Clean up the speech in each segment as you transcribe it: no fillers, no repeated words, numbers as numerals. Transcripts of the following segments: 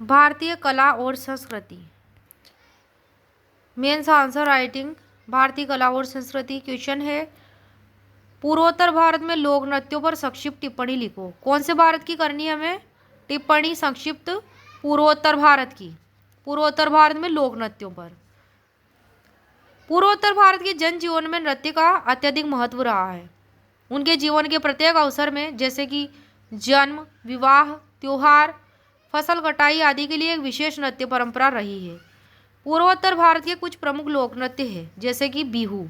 भारतीय कला और संस्कृति। मेंस आंसर राइटिंग भारतीय कला और संस्कृति। क्वेश्चन है, पूर्वोत्तर भारत में लोक नृत्यों पर संक्षिप्त टिप्पणी लिखो। कौन से भारत की करनी है हमें टिप्पणी संक्षिप्त? पूर्वोत्तर भारत की। पूर्वोत्तर भारत में लोक नृत्यों पर। पूर्वोत्तर भारत के जन जीवन में नृत्य का अत्यधिक महत्व रहा है। उनके जीवन के प्रत्येक अवसर में, जैसे कि जन्म, विवाह, त्योहार, फसल कटाई आदि के लिए एक विशेष नृत्य परंपरा रही है। पूर्वोत्तर भारत के कुछ प्रमुख लोक नृत्य हैं, जैसे कि बिहू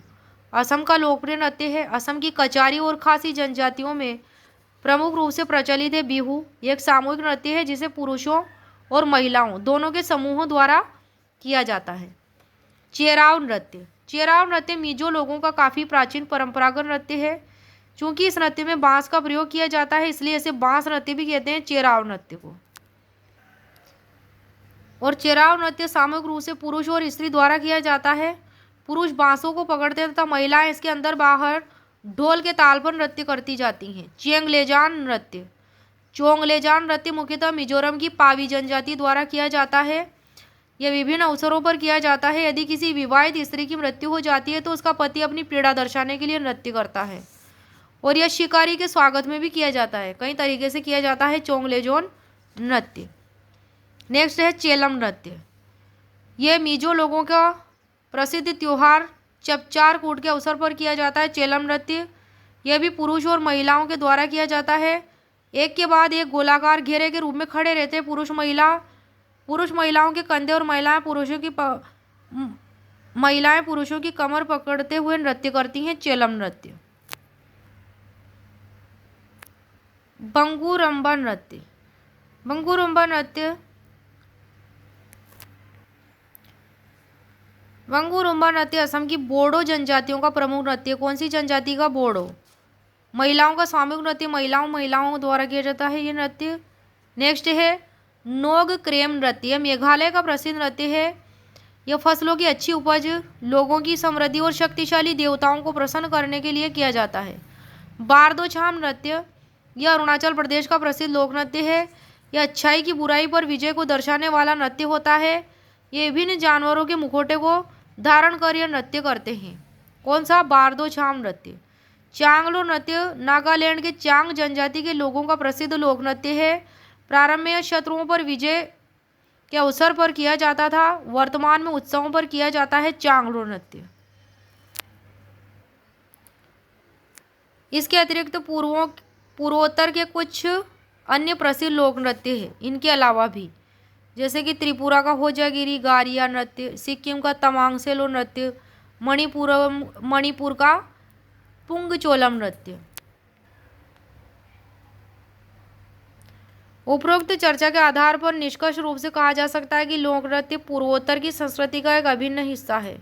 असम का लोकप्रिय नृत्य है। असम की कचारी और खासी जनजातियों में प्रमुख रूप से प्रचलित है बिहू। एक सामूहिक नृत्य है जिसे पुरुषों और महिलाओं दोनों के समूहों द्वारा किया जाता है। चेराव नृत्य। चेराव नृत्य मिजो लोगों का काफ़ी प्राचीन परंपरागत नृत्य है। चूंकि इस नृत्य में बांस का प्रयोग किया जाता है, इसलिए इसे बांस नृत्य भी कहते हैं, चेराव नृत्य को। और चेराव नृत्य सामूहिक रूप से पुरुष और स्त्री द्वारा किया जाता है। पुरुष बांसों को पकड़ते हैं तथा महिलाएं इसके अंदर बाहर ढोल के ताल पर नृत्य करती जाती हैं। चेंगलेजान नृत्य। चोंगलेजान नृत्य मुख्यतः मिजोरम की पावी जनजाति द्वारा किया जाता है। यह विभिन्न अवसरों पर किया जाता है। यदि किसी विवाहित स्त्री की मृत्यु हो जाती है तो उसका पति अपनी पीड़ा दर्शाने के लिए नृत्य करता है। और यह शिकारी के स्वागत में भी किया जाता है। कई तरीके से किया जाता है चोंगलेजोन नृत्य। नेक्स्ट है चेलम नृत्य। यह मिजो लोगों का प्रसिद्ध त्योहार चपचार कूट के अवसर पर किया जाता है। चेलम नृत्य यह भी पुरुष और महिलाओं के द्वारा किया जाता है। एक के बाद एक गोलाकार घेरे के रूप में खड़े रहते हैं। पुरुष महिलाओं के कंधे और महिलाएं पुरुषों की कमर पकड़ते हुए नृत्य करती हैं। चेलम नृत्य। बंगुरम्बा नृत्य। बंगुरम्बा नृत्य बंगुरुम्बा नृत्य असम की बोडो जनजातियों का प्रमुख नृत्य। कौन सी जनजाति का? बोडो। महिलाओं का सामूहिक नृत्य महिलाओं द्वारा किया जाता है ये नृत्य। नेक्स्ट है नोग क्रेम नृत्य। यह मेघालय का प्रसिद्ध नृत्य है। यह फसलों की अच्छी उपज, लोगों की समृद्धि और शक्तिशाली देवताओं को प्रसन्न करने के लिए किया जाता है। बारदोछाम नृत्य यह अरुणाचल प्रदेश का प्रसिद्ध लोक नृत्य है। यह अच्छाई की बुराई पर विजय को दर्शाने वाला नृत्य होता है। ये विभिन्न जानवरों के मुखौटे को धारण कर यह नृत्य करते हैं। कौन सा? बारदोछाम नृत्य। चांगलो नृत्य नागालैंड के चांग जनजाति के लोगों का प्रसिद्ध लोक नृत्य है। प्रारंभ में शत्रुओं पर विजय के अवसर पर किया जाता था। वर्तमान में उत्सवों पर किया जाता है चांगलो नृत्य। इसके अतिरिक्त पूर्वोत्तर के कुछ अन्य प्रसिद्ध लोक नृत्य हैं इनके अलावा भी, जैसे कि त्रिपुरा का होजागिरी गारिया नृत्य, सिक्किम का तमांगसेलो नृत्य, मणिपुर का पुंगचोलम नृत्य। उपरोक्त चर्चा के आधार पर निष्कर्ष रूप से कहा जा सकता है कि लोक नृत्य पूर्वोत्तर की संस्कृति का एक अभिन्न हिस्सा है।